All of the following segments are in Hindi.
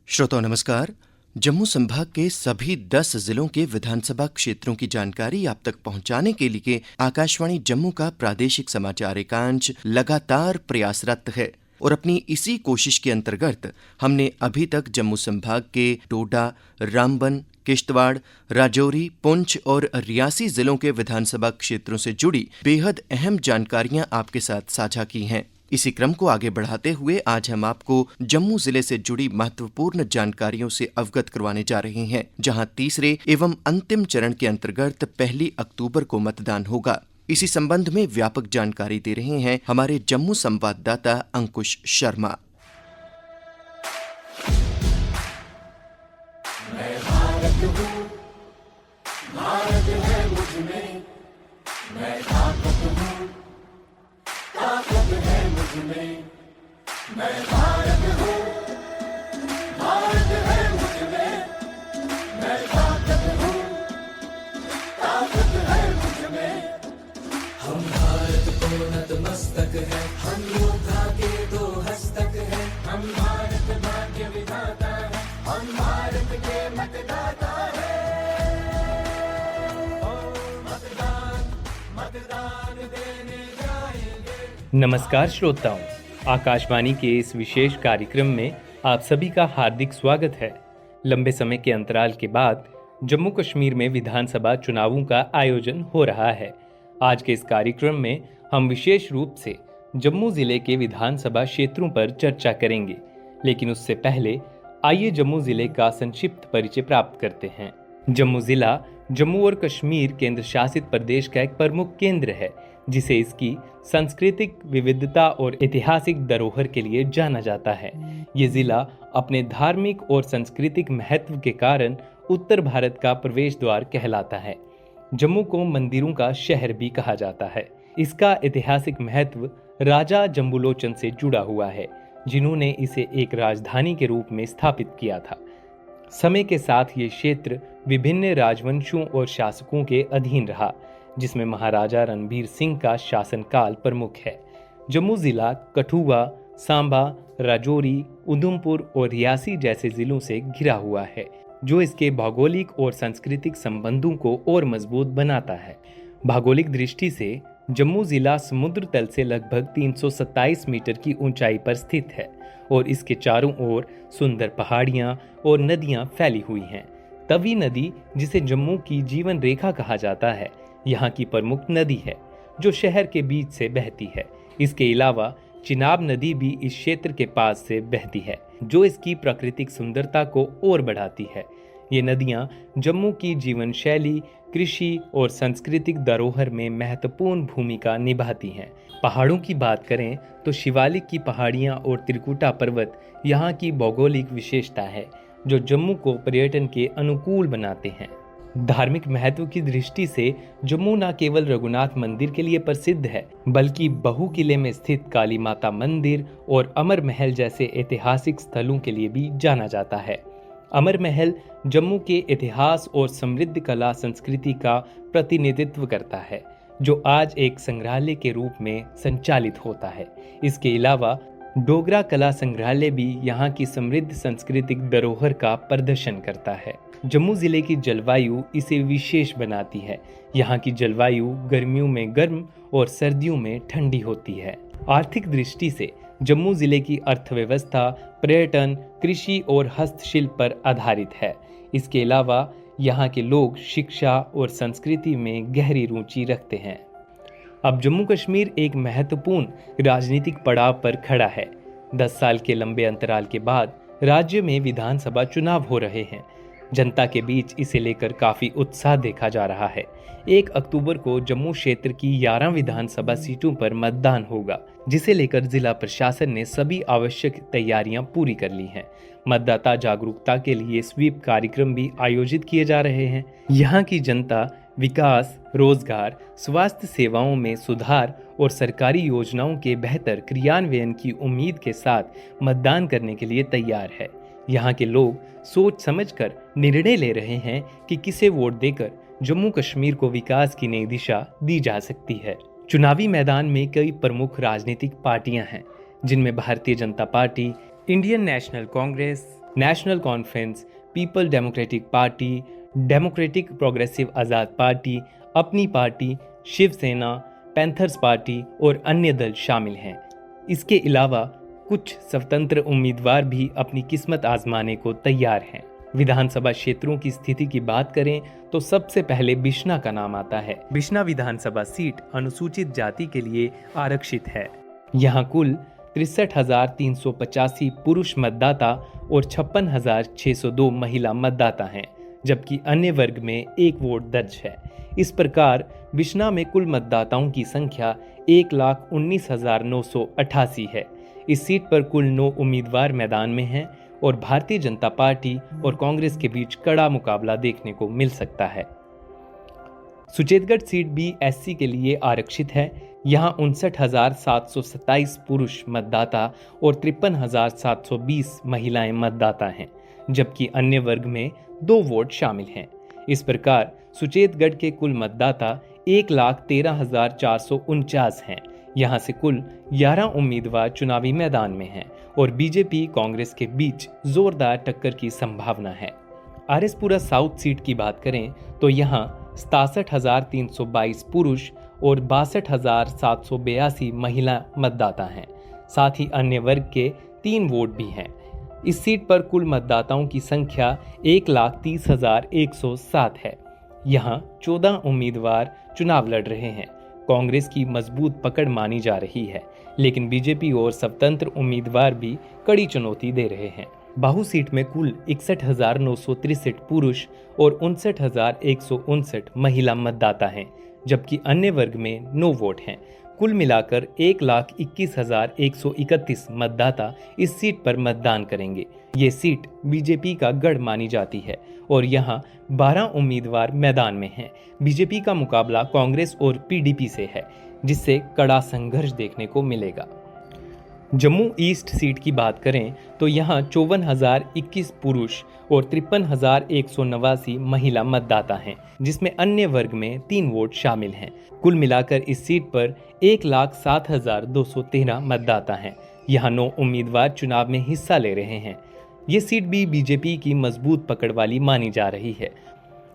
श्रोताओं नमस्कार। जम्मू संभाग के सभी 10 जिलों के विधानसभा क्षेत्रों की जानकारी आप तक पहुंचाने के लिए आकाशवाणी जम्मू का प्रादेशिक समाचार एकांश लगातार प्रयासरत है और अपनी इसी कोशिश के अंतर्गत हमने अभी तक जम्मू संभाग के डोडा, रामबन, किश्तवाड़, राजौरी, पुंछ और रियासी जिलों के विधानसभा क्षेत्रों से जुड़ी बेहद अहम जानकारियां आपके साथ साझा की हैं। इसी क्रम को आगे बढ़ाते हुए आज हम आपको जम्मू जिले से जुड़ी महत्वपूर्ण जानकारियों से अवगत करवाने जा रहे हैं, जहां तीसरे एवं अंतिम चरण के अंतर्गत 1 अक्टूबर को मतदान होगा। इसी संबंध में व्यापक जानकारी दे रहे हैं हमारे जम्मू संवाददाता अंकुश शर्मा। मैं भारत हूँ, भारत है मुझ में, मैं ताकत हूँ, ताकत है मुझ में, मैं भारत हूँ, भारत है मुझ में, मैं ताकत हूँ, ताकत है मुझ में। हम भारत को नतमस्तक है, हम योद्धा के 2 हस्तक है, हम भारत भाग्य विधाता है, हम भारत के मतदाता है। मतदान मतदान देने जाएंगे। नमस्कार श्रोताओं, आकाशवाणी के इस विशेष कार्यक्रम में आप सभी का हार्दिक स्वागत है। लंबे समय के अंतराल के बाद जम्मू कश्मीर में विधानसभा चुनावों का आयोजन हो रहा है। आज के इस कार्यक्रम में हम विशेष रूप से जम्मू जिले के विधानसभा क्षेत्रों पर चर्चा करेंगे, लेकिन उससे पहले आइए जम्मू जिले का संक्षिप्त परिचय प्राप्त करते हैं। जम्मू जिला जम्मू और कश्मीर केंद्र शासित प्रदेश का एक प्रमुख केंद्र है, जिसे इसकी सांस्कृतिक विविधता और ऐतिहासिक धरोहर के लिए जाना जाता है। ये जिला अपने धार्मिक और सांस्कृतिक महत्व के कारण उत्तर भारत का प्रवेश द्वार कहलाता है। जम्मू को मंदिरों का शहर भी कहा जाता है। इसका ऐतिहासिक महत्व राजा जम्बूलोचन से जुड़ा हुआ है, जिन्होंने इसे एक राजधानी के रूप में स्थापित किया था। समय के साथ ये क्षेत्र विभिन्न राजवंशों और शासकों के अधीन रहा, जिसमें महाराजा रणबीर सिंह का शासनकाल प्रमुख है। जम्मू जिला कठुआ, सांबा, राजौरी, उधमपुर और रियासी जैसे जिलों से घिरा हुआ है, जो इसके भौगोलिक और सांस्कृतिक संबंधों को और मजबूत बनाता है। भौगोलिक दृष्टि से जम्मू जिला समुद्र तल से लगभग 327 मीटर की ऊंचाई पर स्थित है और इसके चारों ओर सुंदर पहाड़ियां और नदियां फैली हुई हैं। तवी नदी, जिसे जम्मू की जीवन रेखा कहा जाता है, यहाँ की प्रमुख नदी है, जो शहर के बीच से बहती है। इसके अलावा चिनाब नदी भी इस क्षेत्र के पास से बहती है, जो इसकी प्राकृतिक सुंदरता को और बढ़ाती है। ये नदियाँ जम्मू की जीवन शैली, कृषि और सांस्कृतिक धरोहर में महत्वपूर्ण भूमिका निभाती हैं। पहाड़ों की बात करें तो शिवालिक की पहाड़ियाँ और त्रिकुटा पर्वत यहाँ की भौगोलिक विशेषता है, जो जम्मू को पर्यटन के अनुकूल बनाते हैं। धार्मिक महत्व की दृष्टि से जम्मू न केवल रघुनाथ मंदिर के लिए प्रसिद्ध है, बल्कि बहु किले में स्थित काली माता मंदिर और अमर महल जैसे ऐतिहासिक स्थलों के लिए भी जाना जाता है। अमर महल जम्मू के इतिहास और समृद्ध कला संस्कृति का प्रतिनिधित्व करता है, जो आज एक संग्रहालय के रूप में संचालित होता है। इसके अलावा डोगरा कला संग्रहालय भी यहाँ की समृद्ध सांस्कृतिक धरोहर का प्रदर्शन करता है। जम्मू जिले की जलवायु इसे विशेष बनाती है। यहाँ की जलवायु गर्मियों में गर्म और सर्दियों में ठंडी होती है। आर्थिक दृष्टि से जम्मू जिले की अर्थव्यवस्था पर्यटन, कृषि और हस्तशिल्प पर आधारित है। इसके अलावा यहाँ के लोग शिक्षा और संस्कृति में गहरी रुचि रखते हैं। अब जम्मू कश्मीर एक महत्वपूर्ण राजनीतिक पड़ाव पर खड़ा है। 10 साल के लंबे अंतराल के बाद राज्य में विधानसभा चुनाव हो रहे हैं। जनता के बीच इसे लेकर काफी उत्साह देखा जा रहा है। 1 अक्टूबर को जम्मू क्षेत्र की 11 विधानसभा सीटों पर मतदान होगा, जिसे लेकर जिला प्रशासन ने सभी आवश्यक तैयारियां पूरी कर ली हैं। मतदाता जागरूकता के लिए स्वीप कार्यक्रम भी आयोजित किए जा रहे हैं। यहाँ की जनता विकास, रोजगार, स्वास्थ्य सेवाओं में सुधार और सरकारी योजनाओं के बेहतर क्रियान्वयन की उम्मीद के साथ मतदान करने के लिए तैयार है। यहाँ के लोग सोच समझकर निर्णय ले रहे हैं कि किसे वोट देकर जम्मू कश्मीर को विकास की नई दिशा दी जा सकती है। चुनावी मैदान में कई प्रमुख राजनीतिक पार्टियां हैं, जिनमें भारतीय जनता पार्टी, इंडियन नेशनल कांग्रेस, नेशनल कॉन्फ्रेंस, पीपल डेमोक्रेटिक पार्टी, डेमोक्रेटिक प्रोग्रेसिव आज़ाद पार्टी, अपनी पार्टी, शिवसेना, पैंथर्स पार्टी और अन्य दल शामिल हैं। इसके अलावा कुछ स्वतंत्र उम्मीदवार भी अपनी किस्मत आजमाने को तैयार हैं। विधानसभा क्षेत्रों की स्थिति की बात करें तो सबसे पहले बिश्ना का नाम आता है। बिश्ना विधानसभा सीट अनुसूचित जाति के लिए आरक्षित है। यहाँ कुल 63,385 पुरुष मतदाता और 56,602 महिला मतदाता हैं, जबकि अन्य वर्ग में 1 वोट दर्ज है। इस प्रकार बिश्ना में कुल मतदाताओं की संख्या 1,19,988 है। इस सीट पर कुल 9 उम्मीदवार मैदान में हैं और भारतीय जनता पार्टी और कांग्रेस के बीच कड़ा मुकाबला देखने को मिल सकता है। सुचेतगढ़ सीट भी एससी के लिए आरक्षित है। यहाँ 59,727 पुरुष मतदाता और 53,720 महिलाएं मतदाता हैं, जबकि अन्य वर्ग में 2 वोट शामिल हैं। इस प्रकार सुचेतगढ़ के कुल मतदाता 1,13,449 हैं। यहाँ से कुल 11 उम्मीदवार चुनावी मैदान में हैं और बीजेपी कांग्रेस के बीच जोरदार टक्कर की संभावना है। आरएसपुरा साउथ सीट की बात करें तो यहाँ 67,322 पुरुष और 62,782 महिला मतदाता हैं। साथ ही अन्य वर्ग के 3 वोट भी हैं। इस सीट पर कुल मतदाताओं की संख्या 1,30,107 है। यहाँ 14 उम्मीदवार चुनाव लड़ रहे हैं। कांग्रेस की मजबूत पकड़ मानी जा रही है, लेकिन बीजेपी और स्वतंत्र उम्मीदवार भी कड़ी चुनौती दे रहे हैं। बाहू सीट में कुल 61,963 पुरुष और 59,159 महिला मतदाता हैं, जबकि अन्य वर्ग में 9 वोट हैं। कुल मिलाकर 1,21,131 मतदाता इस सीट पर मतदान करेंगे। ये सीट बीजेपी का गढ़ मानी जाती है और यहाँ 12 उम्मीदवार मैदान में हैं। बीजेपी का मुकाबला कांग्रेस और पीडीपी से है, जिससे कड़ा संघर्ष देखने को मिलेगा। जम्मू ईस्ट सीट की बात करें तो यहाँ 54,021 पुरुष और 53,189 महिला मतदाता हैं, जिसमें अन्य वर्ग में 3 वोट शामिल हैं। कुल मिलाकर इस सीट पर 1,07,213 मतदाता हैं। यहाँ 9 उम्मीदवार चुनाव में हिस्सा ले रहे हैं। ये सीट भी बीजेपी की मजबूत पकड़ वाली मानी जा रही है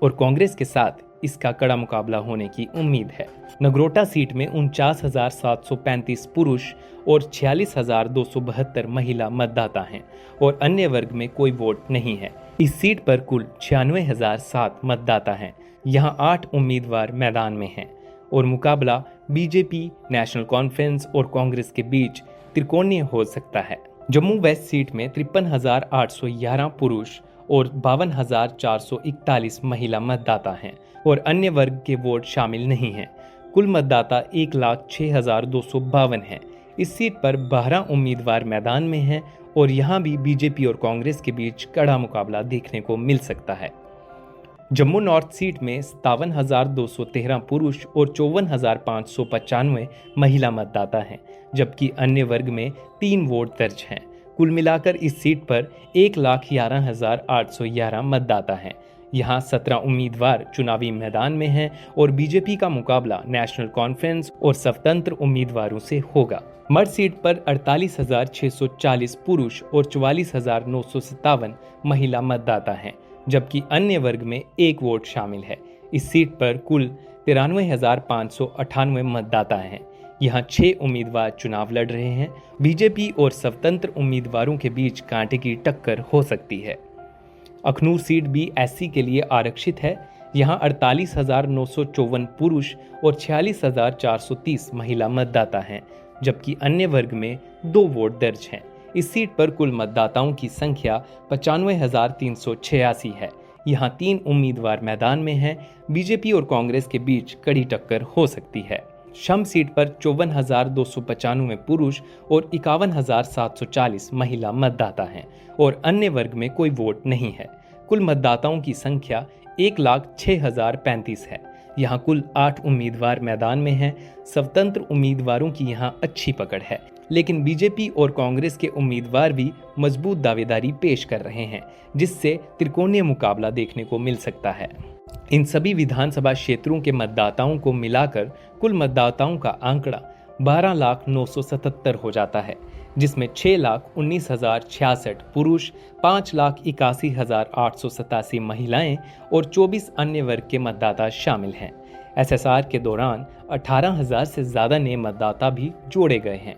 और कांग्रेस के साथ इसका कड़ा मुकाबला होने की उम्मीद है। नगरोटा सीट में 49,735 पुरुष और 46,272 महिला मतदाता हैं और अन्य वर्ग में कोई वोट नहीं है। इस सीट पर कुल 96,007 मतदाता हैं। यहाँ 8 उम्मीदवार मैदान में हैं और मुकाबला बीजेपी, नेशनल कॉन्फ्रेंस और कांग्रेस के बीच त्रिकोणीय हो सकता है। जम्मू वेस्ट सीट में 53,811 पुरुष और 52,441 महिला मतदाता हैं और अन्य वर्ग के वोट शामिल नहीं हैं। कुल मतदाता 1,06,252 हैं। इस सीट पर 12 उम्मीदवार मैदान में हैं और यहाँ भी बीजेपी और कांग्रेस के बीच कड़ा मुकाबला देखने को मिल सकता है। जम्मू नॉर्थ सीट में 57,213 पुरुष और 54,595 महिला मतदाता हैं, जबकि अन्य वर्ग में 3 वोट दर्ज हैं। कुल मिलाकर इस सीट पर 1,11,811 मतदाता हैं। यहाँ 17 उम्मीदवार चुनावी मैदान में हैं और बीजेपी का मुकाबला नेशनल कॉन्फ्रेंस और स्वतंत्र उम्मीदवारों से होगा। मर्द सीट पर 48,640 पुरुष और 44,957 महिला मतदाता हैं, जबकि अन्य वर्ग में 1 वोट शामिल है। इस सीट पर कुल 93,598 मतदाता हैं। यहाँ 6 उम्मीदवार चुनाव लड़ रहे हैं। बीजेपी और स्वतंत्र उम्मीदवारों के बीच कांटे की टक्कर हो सकती है। अखनूर सीट भी एससी के लिए आरक्षित है। यहाँ 48,954 पुरुष और 46,430 महिला मतदाता हैं, जबकि अन्य वर्ग में 2 वोट दर्ज हैं। इस सीट पर कुल मतदाताओं की संख्या 95,386 है। यहाँ 3 उम्मीदवार मैदान में हैं। बीजेपी और कांग्रेस के बीच कड़ी टक्कर हो सकती है। शम सीट पर 54,295 पुरुष और 51,740 महिला मतदाता हैं और अन्य वर्ग में कोई वोट नहीं है। कुल मतदाताओं की संख्या 1,06,035 है। यहाँ कुल 8 उम्मीदवार मैदान में हैं। स्वतंत्र उम्मीदवारों की यहाँ अच्छी पकड़ है, लेकिन बीजेपी और कांग्रेस के उम्मीदवार भी मजबूत दावेदारी पेश कर रहे हैं, जिससे त्रिकोणीय मुकाबला देखने को मिल सकता है। इन सभी विधानसभा क्षेत्रों के मतदाताओं को मिलाकर कुल मतदाताओं का आंकड़ा 12,09,77 हो जाता है, जिसमें 6,19,066 पुरुष, 5,81,887 महिलाएं और 24 अन्य वर्ग के मतदाता शामिल हैं। एसएसआर के दौरान 18,000 से ज्यादा नए मतदाता भी जोड़े गए हैं।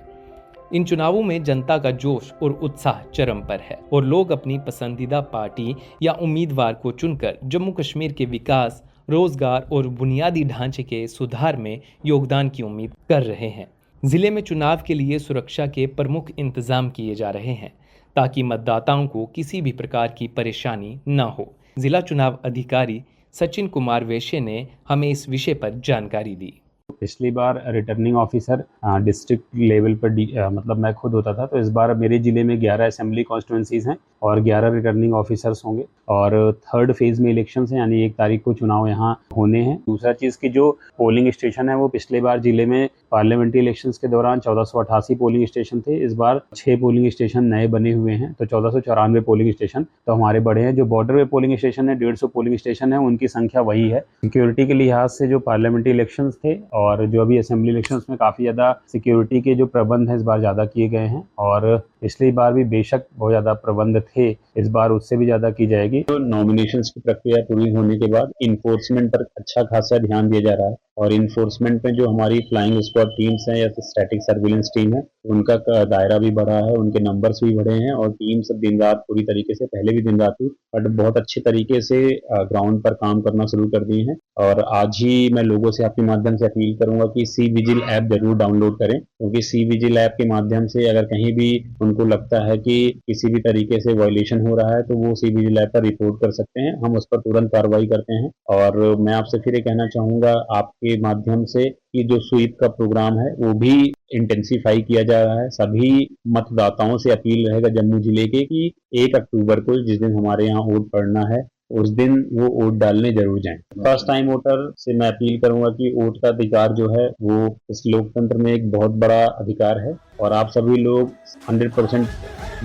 इन चुनावों में जनता का जोश और उत्साह चरम पर है और लोग अपनी पसंदीदा पार्टी या उम्मीदवार को चुनकर जम्मू कश्मीर के विकास, रोजगार और बुनियादी ढांचे के सुधार में योगदान की उम्मीद कर रहे हैं। जिले में चुनाव के लिए सुरक्षा के प्रमुख इंतजाम किए जा रहे हैं ताकि मतदाताओं को किसी भी प्रकार की परेशानी न हो। जिला चुनाव अधिकारी सचिन कुमार वैश्य ने हमें इस विषय पर जानकारी दी। पिछली बार रिटर्निंग ऑफिसर डिस्ट्रिक्ट लेवल पर मतलब मैं खुद होता था, तो इस बार मेरे ज़िले में 11 असेंबली कॉन्स्टिट्यूंसीज हैं और 11 रिटर्निंग ऑफिसर्स होंगे और थर्ड फेज़ में इलेक्शंस हैं, यानी 1 तारीख को चुनाव यहाँ होने हैं। दूसरा चीज़ की जो पोलिंग स्टेशन है वो पिछले बार ज़िले में पार्लियामेंट्री इलेक्शंस के दौरान 1488 पोलिंग स्टेशन थे, इस बार 6 पोलिंग स्टेशन नए बने हुए हैं, तो 1494 पोलिंग स्टेशन तो हमारे बड़े हैं। जो बॉर्डर पे पोलिंग स्टेशन है 150 पोलिंग स्टेशन है, उनकी संख्या वही है। सिक्योरिटी के लिहाज से जो पार्लियामेंट्री इलेक्शंस थे और जो अभी असेंबली इलेक्शंस में काफ़ी ज़्यादा सिक्योरिटी के जो प्रबंध हैं इस बार ज़्यादा किए गए हैं और पिछली बार भी बेशक बहुत ज़्यादा प्रबंध थे, इस बार उससे भी ज़्यादा की जाएगी। तो नॉमिनेशंस की प्रक्रिया पूरी होने के बाद इन्फोर्समेंट पर अच्छा खासा ध्यान दिया जा रहा है और इन्फोर्समेंट में जो हमारी फ्लाइंग स्क्वाड टीम्स हैं या स्टैटिक सर्विलेंस टीम है उनका दायरा भी बढ़ा है, उनके नंबर्स भी बढ़े हैं और टीम सब दिन रात पूरी तरीके से, पहले भी दिन रात थी बट बहुत अच्छे तरीके से ग्राउंड पर काम करना शुरू कर दिए हैं। और आज ही मैं लोगों से आपके माध्यम से अपील करूंगा कि सी विजिल ऐप जरूर डाउनलोड करें, क्योंकि सी विजिल ऐप के माध्यम से अगर कहीं भी उनको लगता है कि किसी भी तरीके से वायलेशन हो रहा है तो वो सी विजिल ऐप पर रिपोर्ट कर सकते हैं, हम उस पर तुरंत कार्रवाई करते हैं। और मैं आपसे फिर ये कहना चाहूंगा आपके माध्यम से कि जो स्वीप का प्रोग्राम है वो भी इंटेंसिफाई किया जा रहा है। सभी मतदाताओं से अपील रहेगा जम्मू जिले के कि 1 अक्टूबर को जिस दिन हमारे यहाँ वोट पड़ना है उस दिन वो वोट डालने जरूर जाएं। फर्स्ट टाइम वोटर से मैं अपील करूंगा कि वोट का अधिकार जो है वो इस लोकतंत्र में एक बहुत बड़ा अधिकार है और आप सभी लोग 100%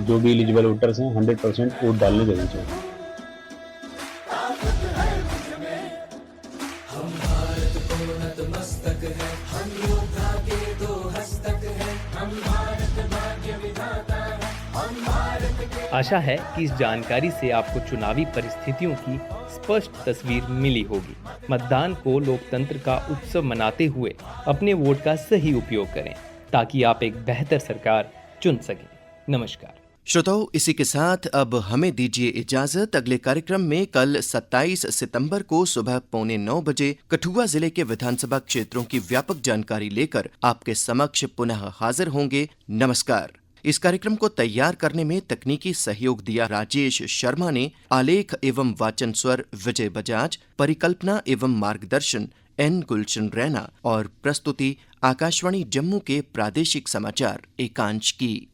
जो भी एलिजिबल वोटर्स हैं 100% वोट डालने जरूर जाएं। आशा है कि इस जानकारी से आपको चुनावी परिस्थितियों की स्पष्ट तस्वीर मिली होगी। मतदान को लोकतंत्र का उत्सव मनाते हुए अपने वोट का सही उपयोग करें ताकि आप एक बेहतर सरकार चुन सकें। नमस्कार श्रोताओं, इसी के साथ अब हमें दीजिए इजाजत। अगले कार्यक्रम में कल 27 सितंबर को सुबह 8:45 बजे कठुआ जिले के विधानसभा क्षेत्रों की व्यापक जानकारी लेकर आपके समक्ष पुनः हाजिर होंगे। नमस्कार। इस कार्यक्रम को तैयार करने में तकनीकी सहयोग दिया राजेश शर्मा ने, आलेख एवं वाचन स्वर विजय बजाज, परिकल्पना एवं मार्गदर्शन एन गुलशन रैना और प्रस्तुति आकाशवाणी जम्मू के प्रादेशिक समाचार एकांश की।